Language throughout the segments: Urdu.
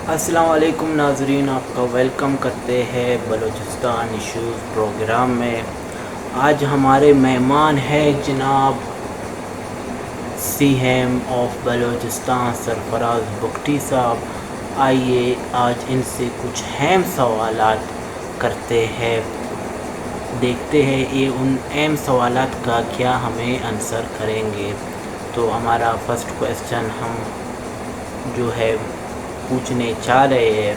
السلام علیکم ناظرین، آپ کا ویلکم کرتے ہیں بلوچستان ایشوز پروگرام میں۔ آج ہمارے مہمان ہیں جناب سی ایم آف بلوچستان سرفراز بگٹی صاحب۔ آئیے آج ان سے کچھ اہم سوالات کرتے ہیں، دیکھتے ہیں یہ ان اہم سوالات کا کیا ہمیں آنسر کریں گے۔ تو ہمارا فرسٹ کویسچن ہم جو ہے پوچھنے چاہ رہے ہیں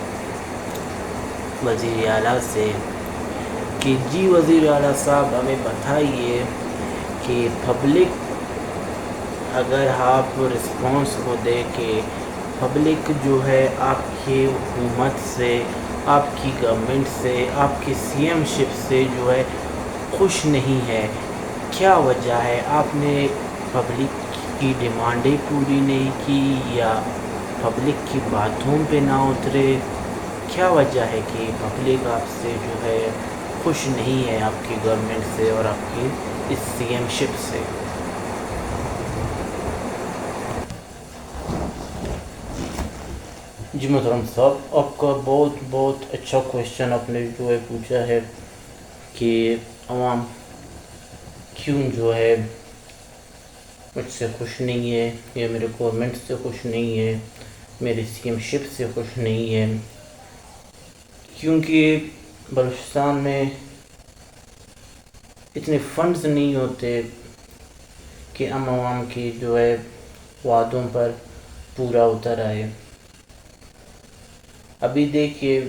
وزیر اعلیٰ سے کہ جی وزیر اعلیٰ صاحب ہمیں بتائیے کہ پبلک، اگر آپ رسپانس کو دے کہ پبلک جو ہے آپ کی حکومت سے، آپ کی گورنمنٹ سے، آپ کی سی ایم شپ سے جو ہے خوش نہیں ہے، کیا وجہ ہے؟ آپ نے پبلک کی ڈیمانڈیں پوری نہیں کی یا پبلک کی باتوں پہ نہ اترے؟ کیا وجہ ہے کہ پبلک آپ سے جو ہے خوش نہیں ہے، آپ کی گورنمنٹ سے اور آپ کی اس سی ایم شپ سے؟ جی محترم صاحب، آپ کا بہت بہت اچھا کویشچن آپ نے جو ہے پوچھا ہے کہ عوام کیوں جو ہے مجھ سے خوش نہیں ہے یا میرے گورنمنٹ سے خوش نہیں ہے، میری سی ایم شپ سے خوش نہیں ہے۔ کیونکہ بلوچستان میں اتنے فنڈز نہیں ہوتے کہ ہم عوام کی جو ہے وعدوں پر پورا اتر آئے۔ ابھی دیکھیے،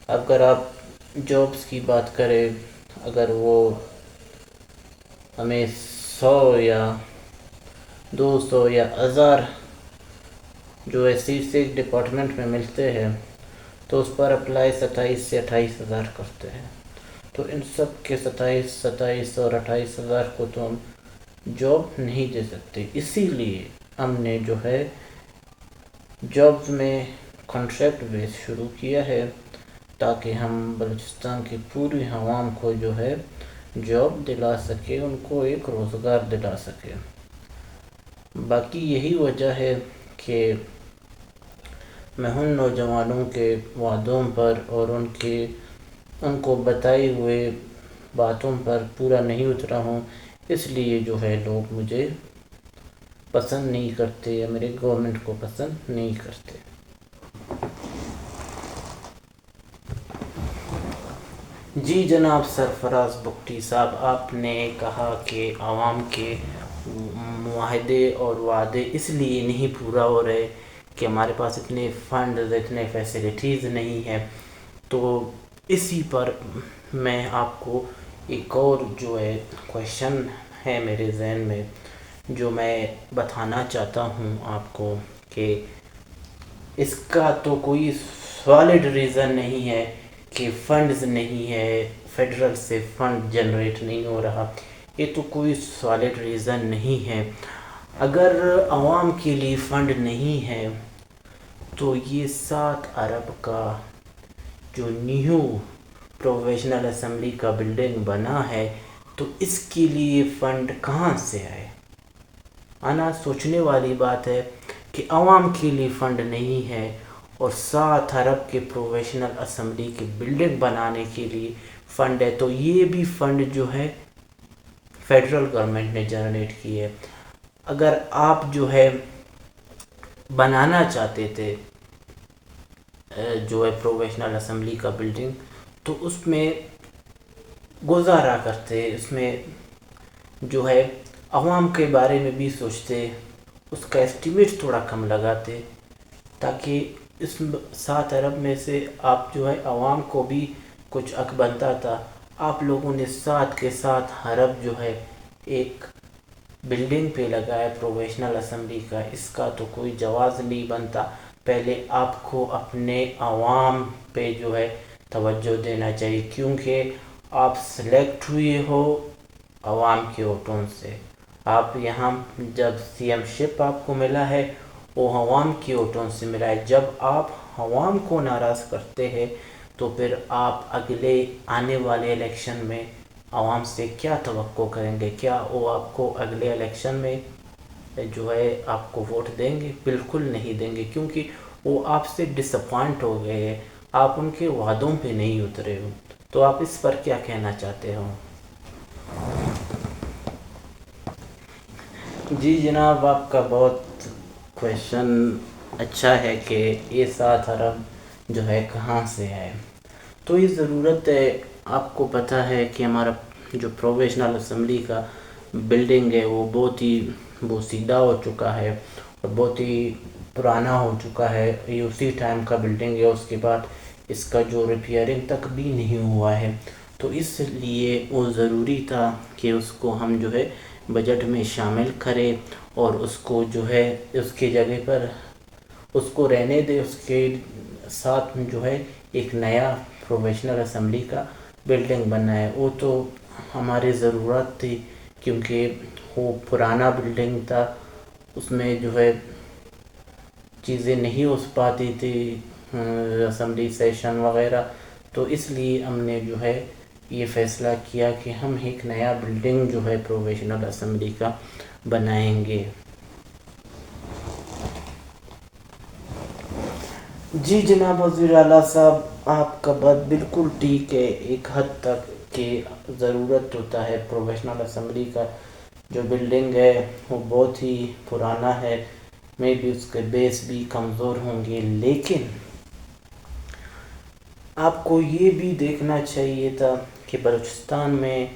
اگر آپ جابس کی بات کریں، اگر وہ ہمیں 100 یا 200 یا 1000 جو ہے سیٹس ایک ڈپارٹمنٹ میں ملتے ہیں تو اس پر اپلائی 27 سے 28 ہزار کرتے ہیں، تو ان سب کے 27 اور 28 ہزار کو تو ہم جاب نہیں دے سکتے۔ اسی لیے ہم نے جو ہے جابز میں کانٹریکٹ بیس شروع کیا ہے تاکہ ہم بلوچستان کی پوری عوام کو جو ہے جاب دلا سکے، ان کو ایک روزگار دلا سکے۔ باقی یہی وجہ ہے کہ میں ان نوجوانوں کے وعدوں پر اور ان کو بتائے ہوئے باتوں پر پورا نہیں اترا ہوں، اس لیے جو ہے لوگ مجھے پسند نہیں کرتے یا میرے گورنمنٹ کو پسند نہیں کرتے۔ جی جناب سرفراز بگٹی صاحب، آپ نے کہا کہ عوام کے معاہدے اور وعدے اس لیے نہیں پورا ہو رہے کہ ہمارے پاس اتنے فنڈز، اتنے فیسلٹیز نہیں ہیں، تو اسی پر میں آپ کو ایک اور جو ہے کویشچن ہے میرے ذہن میں جو میں بتانا چاہتا ہوں آپ کو کہ اس کا تو کوئی سالڈ ریزن نہیں ہے کہ فنڈز نہیں ہے، فیڈرل سے فنڈ جنریٹ نہیں ہو رہا، یہ تو کوئی سالڈ ریزن نہیں ہے۔ اگر عوام کے لیے فنڈ نہیں ہے تو یہ 7 ارب کا جو نیو پروویشنل اسمبلی کا بلڈنگ بنا ہے تو اس کے لیے فنڈ کہاں سے آئے؟ آنا سوچنے والی بات ہے کہ عوام کے لیے فنڈ نہیں ہے اور 7 ارب کے پروویشنل اسمبلی کی بلڈنگ بنانے کے لیے فنڈ ہے، تو یہ بھی فنڈ جو ہے فیڈرل گورنمنٹ نے جنریٹ کی ہے۔ اگر آپ جو ہے بنانا چاہتے تھے جو ہے پروویشنل اسمبلی کا بلڈنگ تو اس میں گزارا کرتے، اس میں جو ہے عوام کے بارے میں بھی سوچتے، اس کا اسٹیمیٹ تھوڑا کم لگاتے تاکہ اس 7 ارب میں سے آپ جو ہے عوام کو بھی کچھ حق بنتا تھا۔ آپ لوگوں نے 7 کے 7 ارب جو ہے ایک بلڈنگ پہ لگایا پروویشنل اسمبلی کا، اس کا تو کوئی جواز نہیں بنتا۔ پہلے آپ کو اپنے عوام پہ جو ہے توجہ دینا چاہیے، کیونکہ آپ سلیکٹ ہوئے ہو عوام کے ووٹوں سے۔ آپ یہاں جب سی ایم شپ آپ کو ملا ہے وہ عوام کے ووٹوں سے ملا ہے۔ جب آپ عوام کو ناراض کرتے ہیں تو پھر آپ اگلے آنے والے الیکشن میں عوام سے کیا توقع کریں گے؟ کیا وہ آپ کو اگلے الیکشن میں جو ہے آپ کو ووٹ دیں گے؟ بالکل نہیں دیں گے، کیونکہ وہ آپ سے ڈس اپوائنٹ ہو گئے ہیں، آپ ان کے وعدوں پہ نہیں اترے ہو۔ تو آپ اس پر کیا کہنا چاہتے ہو؟ جی جناب، آپ کا بہت کویشچن اچھا ہے کہ یہ 7 ارب جو ہے کہاں سے ہے۔ تو یہ ضرورت ہے، آپ کو پتہ ہے کہ ہمارا جو پروویشنل اسمبلی کا بلڈنگ ہے وہ بہت ہی بوسیدہ ہو چکا ہے اور بہت ہی پرانا ہو چکا ہے، یہ اسی ٹائم کا بلڈنگ ہے، اس کے بعد اس کا جو ریپیئرنگ تک بھی نہیں ہوا ہے۔ تو اس لیے وہ ضروری تھا کہ اس کو ہم جو ہے بجٹ میں شامل کریں اور اس کو جو ہے اس کی جگہ پر اس کو رہنے دے، اس کے ساتھ جو ہے ایک نیا پروویشنل اسمبلی کا بلڈنگ بنائے۔ وہ تو ہماری ضرورت تھی، کیونکہ وہ پرانا بلڈنگ تھا، اس میں جو ہے چیزیں نہیں ہو پاتی تھی، اسمبلی سیشن وغیرہ۔ تو اس لیے ہم نے جو ہے یہ فیصلہ کیا کہ ہم ایک نیا بلڈنگ جو ہے پروویشنل اسمبلی کا بنائیں گے۔ جی جناب وزیر اعلیٰ صاحب، آپ کا بات بالکل ٹھیک ہے، ایک حد تک کہ ضرورت ہوتا ہے پروویشنل اسمبلی کا۔ جو بلڈنگ ہے وہ بہت ہی پرانا ہے، میں بھی اس کے بیس بھی کمزور ہوں گے، لیکن آپ کو یہ بھی دیکھنا چاہیے تھا کہ بلوچستان میں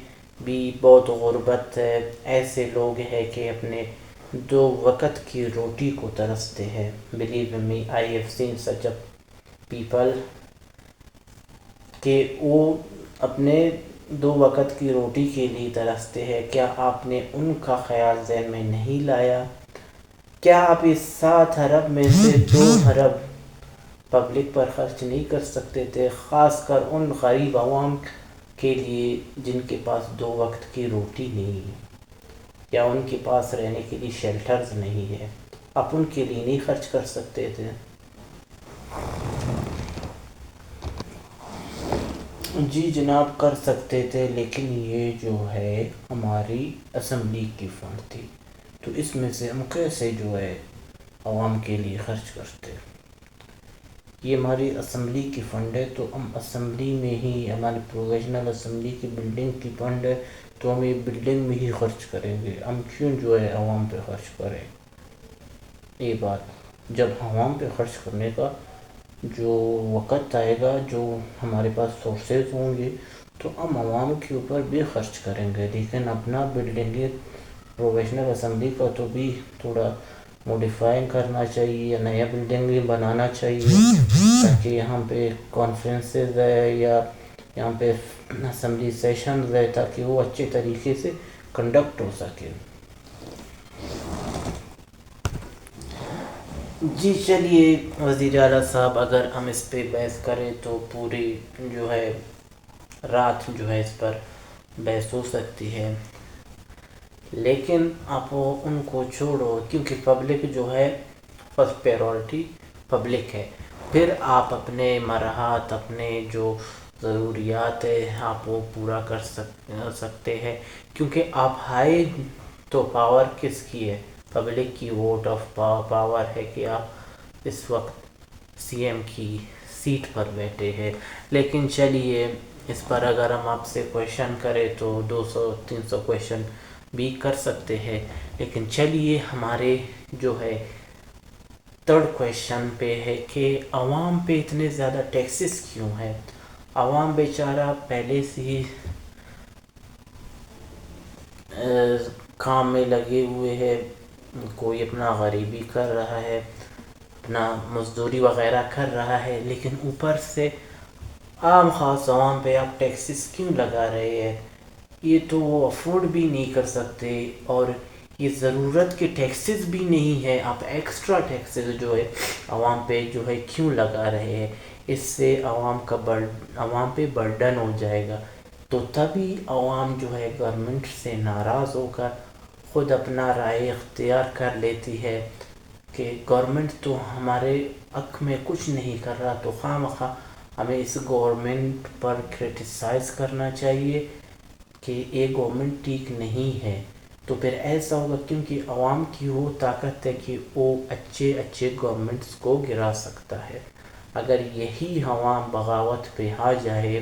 بھی بہت غربت ہے، ایسے لوگ ہیں کہ اپنے 2 وقت کی روٹی کو ترستے ہیں۔ Believe me, I have seen such a people کہ وہ اپنے 2 وقت کی روٹی کے لیے ترستے ہیں۔ کیا آپ نے ان کا خیال ذہن میں نہیں لایا؟ کیا آپ اس 7 ارب میں سے 2 ارب پبلک پر خرچ نہیں کر سکتے تھے، خاص کر ان غریب عوام کے لیے جن کے پاس 2 وقت کی روٹی نہیں ہے یا ان کے پاس رہنے کے لیے شیلٹرز نہیں ہے؟ آپ ان کے لیے نہیں خرچ کر سکتے تھے؟ جی جناب، کر سکتے تھے، لیکن یہ جو ہے ہماری اسمبلی کی فنڈ تھی، تو اس میں سے ہم کیسے جو ہے عوام کے لیے خرچ کرتے؟ یہ ہماری اسمبلی کی فنڈ ہے، تو ہم اسمبلی میں ہی، ہماری پروویشنل اسمبلی کی بلڈنگ کی فنڈ ہے، تو ہم یہ بلڈنگ میں ہی خرچ کریں گے، ہم کیوں جو ہے عوام پہ خرچ کریں؟ یہ بات جب عوام پہ خرچ کرنے کا جو وقت آئے گا، جو ہمارے پاس سورسز ہوں گے، تو ہم عوام کے اوپر بھی خرچ کریں گے، لیکن اپنا بلڈنگ پروویشنل اسمبلی کا تو بھی تھوڑا موڈیفائنگ کرنا چاہیے یا نیا بلڈنگ بھی بنانا چاہیے، تاکہ یہاں پہ کانفرنسز ہے یا یہاں پہ اسمبلی سیشنز ہے، تاکہ وہ اچھے طریقے سے کنڈکٹ ہو سکے۔ جی چلیے وزیر اعلیٰ صاحب، اگر ہم اس پہ بحث کریں تو پوری جو ہے رات جو ہے اس پر بحث ہو سکتی ہے، لیکن آپ ان کو چھوڑو، کیونکہ پبلک جو ہے فرسٹ پریورٹی پبلک ہے۔ پھر آپ اپنے مرحات، اپنے جو ضروریات ہے آپ وہ پورا کر سکتے ہیں، کیونکہ آپ ہائی تو پاور کس کی ہے؟ پبلک کی ووٹ آف پاور ہے کہ آپ اس وقت سی ایم کی سیٹ پر بیٹھے ہیں۔ لیکن چلیے، اس پر اگر ہم آپ سے کویشچن کریں تو 200-300 کویشچن بھی کر سکتے ہیں، لیکن چلیے ہمارے جو ہے 3rd کویشچن پہ ہے کہ عوام پہ اتنے زیادہ ٹیکسز کیوں ہے؟ عوام بیچارہ پہلے سے ہی کام میں لگے ہوئے ہیں، کوئی اپنا غریبی کر رہا ہے، اپنا مزدوری وغیرہ کر رہا ہے، لیکن اوپر سے عام خاص عوام پہ آپ ٹیکسز کیوں لگا رہے ہیں؟ یہ تو وہ افورڈ بھی نہیں کر سکتے، اور یہ ضرورت کے ٹیکسز بھی نہیں ہے، آپ ایکسٹرا ٹیکسز جو ہے عوام پہ جو ہے کیوں لگا رہے ہیں؟ اس سے عوام پہ برڈن ہو جائے گا، تو تبھی عوام جو ہے گورنمنٹ سے ناراض ہو کر خود اپنا رائے اختیار کر لیتی ہے کہ گورنمنٹ تو ہمارے حق میں کچھ نہیں کر رہا، تو خواہ مخواہ ہمیں اس گورنمنٹ پر کرٹیسائز کرنا چاہیے کہ یہ گورنمنٹ ٹھیک نہیں ہے۔ تو پھر ایسا ہوگا کیونکہ عوام کی وہ طاقت ہے کہ وہ اچھے اچھے گورنمنٹس کو گرا سکتا ہے. اگر یہی عوام بغاوت پہ آ جائے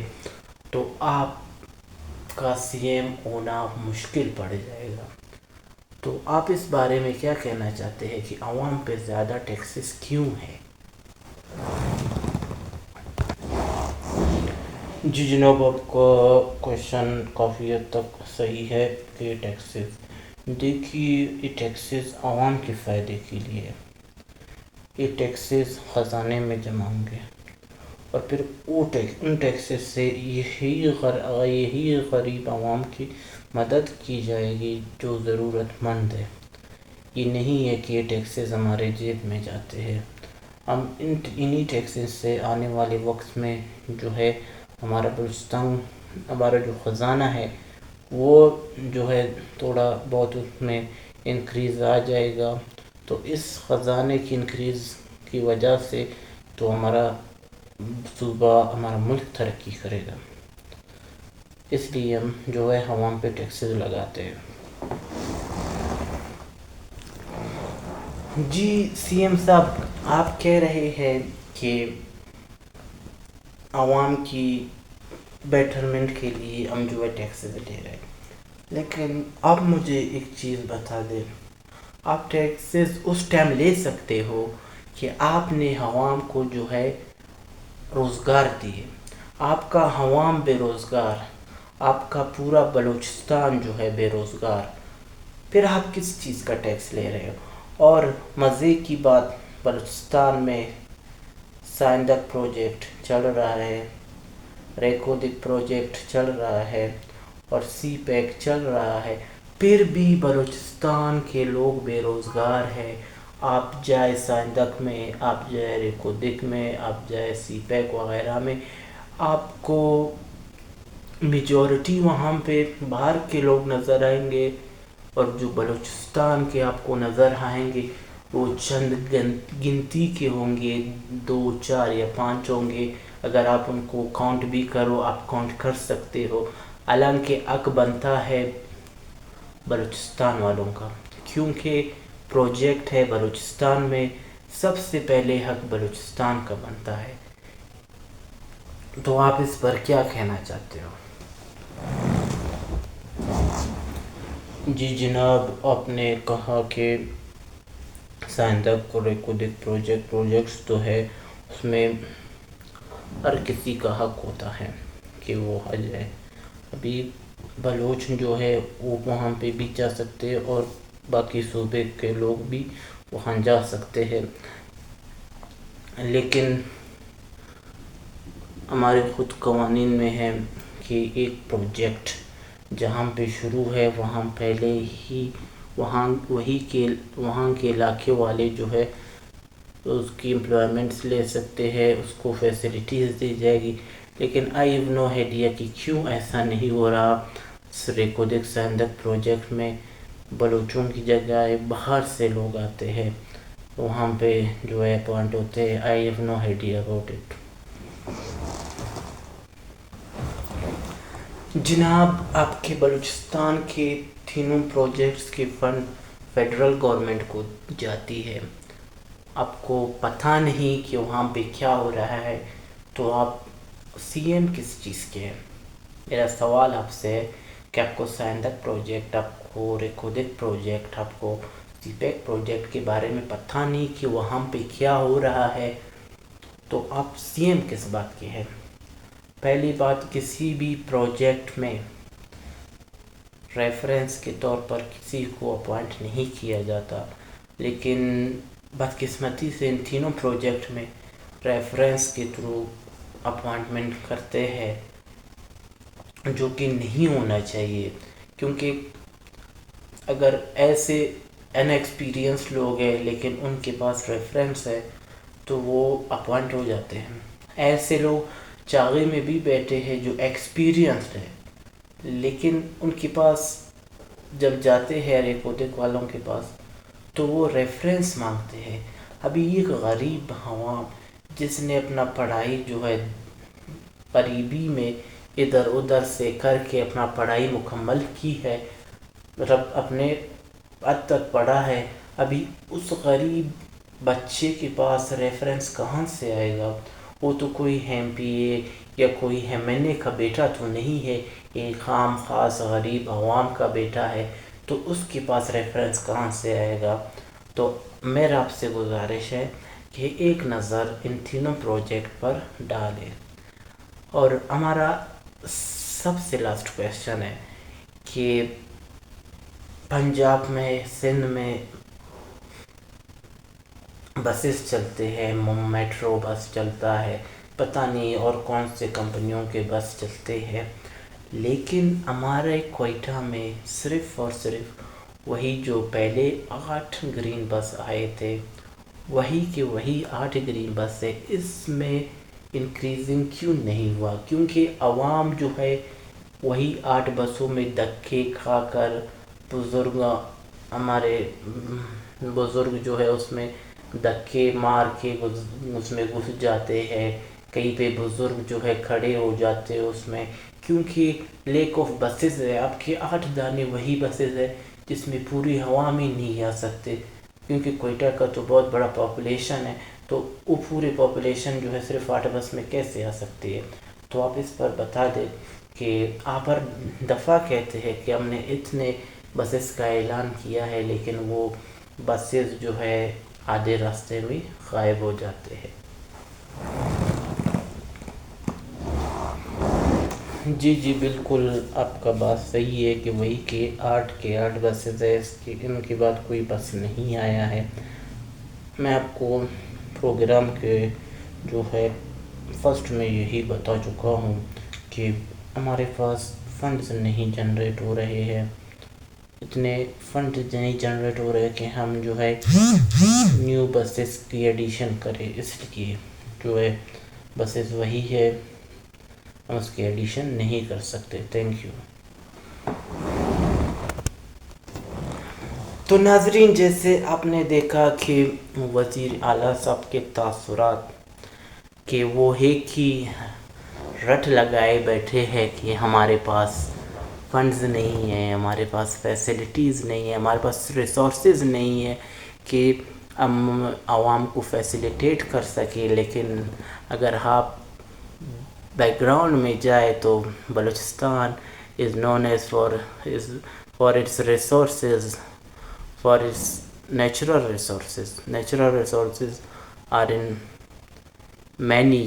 تو آپ کا سی ایم ہونا مشکل پڑ جائے گا. تو آپ اس بارے میں کیا کہنا چاہتے ہیں کہ عوام پہ زیادہ ٹیکسز کیوں ہے؟ جی جناب، آپ کا کویشچن کافی حد تک صحیح ہے کہ ٹیکسز، دیکھیے یہ ٹیکسز عوام کے فائدے کے لیے، یہ ٹیکسز خزانے میں جمع ہوں گے اور پھر ان ٹیکسز سے یہی غریب عوام کی مدد کی جائے گی جو ضرورت مند ہے. یہ نہیں ہے کہ یہ ٹیکسز ہمارے جیب میں جاتے ہیں. ہم انہی ٹیکسز سے آنے والے وقت میں جو ہے ہمارا بلوچستان، ہمارا جو خزانہ ہے وہ جو ہے تھوڑا بہت اس میں انکریز آ جائے گا. تو اس خزانے کی انکریز کی وجہ سے تو ہمارا صوبہ، ہمارا ملک ترقی کرے گا. اس لیے ہم جو ہے عوام پہ ٹیکسز لگاتے ہیں. جی سی ایم صاحب، آپ کہہ رہے ہیں کہ عوام کی بیٹرمنٹ کے لیے ہم جو ہے ٹیکسز لے رہے ہیں، لیکن آپ مجھے ایک چیز بتا دیں، آپ ٹیکسز اس ٹائم لے سکتے ہو کہ آپ نے عوام کو جو ہے روزگار دیے، آپ کا عوام بے روزگار، آپ کا پورا بلوچستان جو ہے بے روزگار، پھر آپ کس چیز کا ٹیکس لے رہے ہو؟ اور مزے کی بات، بلوچستان میں سائندک پروجیکٹ چل رہا ہے، ریکودک پروجیکٹ چل رہا ہے اور سی پیک چل رہا ہے، پھر بھی بلوچستان کے لوگ بے روزگار ہیں. آپ جائے سائندک میں، آپ جائے ریکودک میں، آپ جائے سی پیک وغیرہ میں، آپ کو میجورٹی وہاں پہ باہر کے لوگ نظر آئیں گے، اور جو بلوچستان کے آپ کو نظر آئیں گے وہ چند گنتی کے ہوں گے، 2 4 یا 5 ہوں گے. اگر آپ ان کو کاؤنٹ بھی کرو، آپ کاؤنٹ کر سکتے ہو. حالانکہ حق بنتا ہے بلوچستان والوں کا، کیونکہ پروجیکٹ ہے بلوچستان میں، سب سے پہلے حق بلوچستان کا بنتا ہے. تو آپ اس پر کیا کہنا چاہتے ہو؟ جی جناب، آپ نے کہا کہ سائندک اور ریکودک پروجیکٹس تو ہے، اس میں ہر کسی کا حق ہوتا ہے کہ وہ آ جائے. ابھی بلوچ جو ہے وہ وہاں پہ بھی جا سکتے ہیں اور باقی صوبے کے لوگ بھی وہاں جا سکتے ہیں، لیکن ہمارے خود قوانین میں ہے کہ ایک پروجیکٹ جہاں پہ شروع ہے وہاں پہلے ہی وہاں کے علاقے والے جو ہے اس کی امپلائمنٹس لے سکتے ہیں، اس کو فیسلٹیز دی جائے گی. لیکن آئی ہیو نو آئیڈیا کہ کیوں ایسا نہیں ہو رہا. ریکودک سائندک پروجیکٹ میں بلوچوں کی جگہ باہر سے لوگ آتے ہیں، وہاں پہ جو ہے اپوائنٹ ہوتے ہیں. I have no idea about it. جناب، آپ کے بلوچستان کے تینوں پروجیکٹس کی فنڈ فیڈرل گورنمنٹ کو جاتی ہے، آپ کو پتہ نہیں کہ وہاں پہ کیا ہو رہا ہے، تو آپ سی ایم کس چیز کے ہیں؟ میرا سوال آپ سے ہے کہ آپ کو سائندک پروجیکٹ، آپ کو ریکودک پروجیکٹ، آپ کو سی پیک پروجیکٹ کے بارے میں پتہ نہیں کہ وہاں پہ کیا ہو رہا ہے، تو آپ سی ایم کس بات کے ہیں؟ پہلی بات، کسی بھی پروجیکٹ میں ریفرنس کے طور پر کسی کو اپوائنٹ نہیں کیا جاتا، لیکن بدقسمتی سے ان تینوں پروجیکٹ میں ریفرنس کے تھرو اپوائنٹمنٹ کرتے ہیں، جو کہ نہیں ہونا چاہیے. کیونکہ اگر ایسے ان ایکسپیرینس لوگ ہیں لیکن ان کے پاس ریفرنس ہے تو وہ اپوائنٹ ہو جاتے ہیں. ایسے لوگ چاغے میں بھی بیٹھے ہیں جو ایکسپیرینسڈ ہے، لیکن ان کے پاس جب جاتے ہیں ریکودک والوں کے پاس تو وہ ریفرنس مانگتے ہیں. ابھی ایک غریب عوام جس نے اپنا پڑھائی جو ہے قریبی میں ادھر ادھر سے کر کے اپنا پڑھائی مکمل کی ہے، مطلب اپنے حد تک پڑھا ہے، ابھی اس غریب بچے کے پاس ریفرنس کہاں سے آئے گا؟ وہ تو کوئی ایم پی اے یا کوئی ایم این اے کا بیٹا تو نہیں ہے، ایک عام خاص غریب عوام کا بیٹا ہے، تو اس کے پاس ریفرنس کہاں سے آئے گا؟ تو میرا آپ سے گزارش ہے کہ ایک نظر ان تینوں پروجیکٹ پر ڈالیں۔ اور ہمارا سب سے لاسٹ کویشچن ہے کہ پنجاب میں، سندھ میں بسز چلتے ہیں، میٹرو بس چلتا ہے، پتہ نہیں اور کون سے کمپنیوں کے بس چلتے ہیں، لیکن ہمارے کوئٹہ میں صرف اور صرف وہی جو پہلے 8 گرین بس آئے تھے، وہی کہ وہی 8 گرین بس ہے، اس میں انکریزنگ کیوں نہیں ہوا؟ کیونکہ عوام جو ہے وہی 8 بسوں میں دھکے کھا کر، بزرگ ہمارے بزرگ جو ہے اس میں دھکے مار کے اس میں گھس جاتے ہیں، کہیں پہ بزرگ جو ہے کھڑے ہو جاتے ہیں اس میں، کیونکہ لیک آف بسز ہے۔ اب کے 8 دانے وہی بسز ہے جس میں پوری عوام ہی نہیں آ سکتے، کیونکہ کوئٹہ کا تو بہت بڑا پاپولیشن ہے، تو وہ پورے پاپولیشن جو ہے صرف 8 بس میں کیسے آ سکتی ہے؟ تو آپ اس پر بتا دیں کہ آپ ہر دفعہ کہتے ہیں کہ ہم نے اتنے بسز کا اعلان کیا ہے، لیکن وہ بسز جو ہے آدھے راستے میں غائب ہو جاتے ہیں۔ جی جی بالکل، آپ کا بات صحیح ہے کہ وہی کہ 8 کے 8 بسز ہے، اس کی ان کے بعد کوئی بس نہیں آیا ہے۔ میں آپ کو پروگرام کے جو ہے فرسٹ میں یہی بتا چکا ہوں کہ ہمارے پاس فنڈز نہیں جنریٹ ہو رہے ہیں، اتنے فنڈ نہیں جنریٹ ہو رہے کہ ہم جو ہے نیو بسز کی ایڈیشن کریں، اس لیے جو ہے بسز وہی ہے، ہم اس کی ایڈیشن نہیں کر سکتے۔ Thank you. تو ناظرین، جیسے آپ نے دیکھا کہ وزیر اعلیٰ صاحب کے تاثرات کہ وہ ایک ہی رٹ لگائے بیٹھے ہیں کہ ہمارے پاس فنڈز نہیں ہیں، ہمارے پاس فیسلٹیز نہیں ہیں، ہمارے پاس ریسورسز نہیں ہیں کہ ہم عوام کو فیسیلیٹیٹ کر سکیں، لیکن اگر آپ بیک گراؤنڈ میں جائے تو Balochistan is known as for its resources, for its natural resources. Natural resources are in many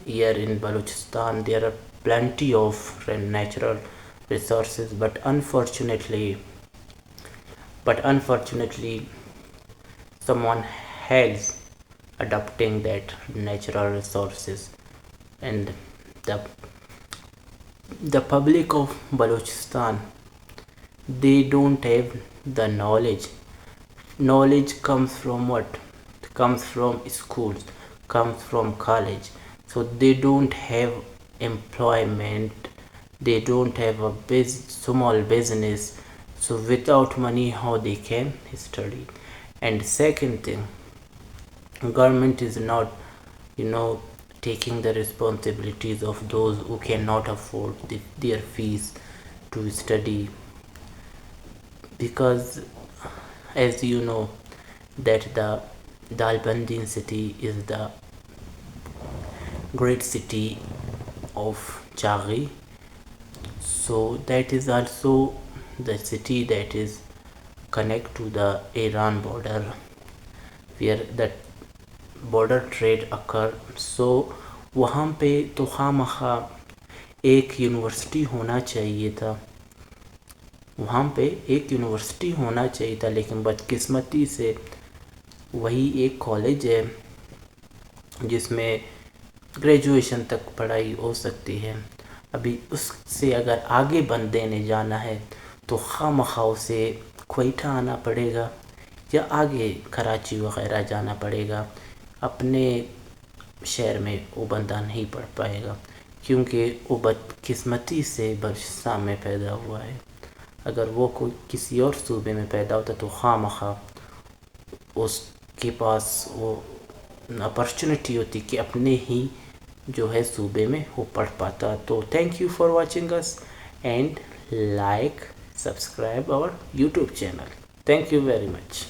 here in Balochistan. There are plenty of natural resources, but unfortunately someone else adopting that natural resources, and the public of Balochistan, they don't have the knowledge. Knowledge comes from what? Comes from schools, comes from college. So they don't have employment, they don't have a small business, so without money how they can study? And second thing, government is not taking the responsibilities of those who cannot afford their fees to study, because as you know that the Dalbandin city is the great city of Chaghi, so that is also the city that is connect to the Iran border, where that border trade occur. So وہاں پہ تو خواہ ایک یونیورسٹی ہونا چاہیے تھا، وہاں پہ ایک یونیورسٹی ہونا چاہیے تھا، لیکن بدقسمتی سے وہی ایک کالج ہے جس میں گریجویشن تک پڑھائی ہو سکتی ہے۔ ابھی اس سے اگر آگے بندے نے جانا ہے تو خواہ سے کوئٹہ آنا پڑے گا یا آگے کراچی وغیرہ جانا پڑے گا، اپنے شہر میں وہ بندہ نہیں پڑھ پائے گا، کیونکہ وہ بدقسمتی سے بلوچستان میں پیدا ہوا ہے۔ اگر وہ کوئی کسی اور صوبے میں پیدا ہوتا تو خواہ اس کے پاس وہ اپرچونٹی ہوتی کہ اپنے ہی جو ہے صوبے میں وہ پڑھ پاتا۔ تو تھینک یو فار واچنگ اس، and like subscribe our YouTube channel. Thank you very much.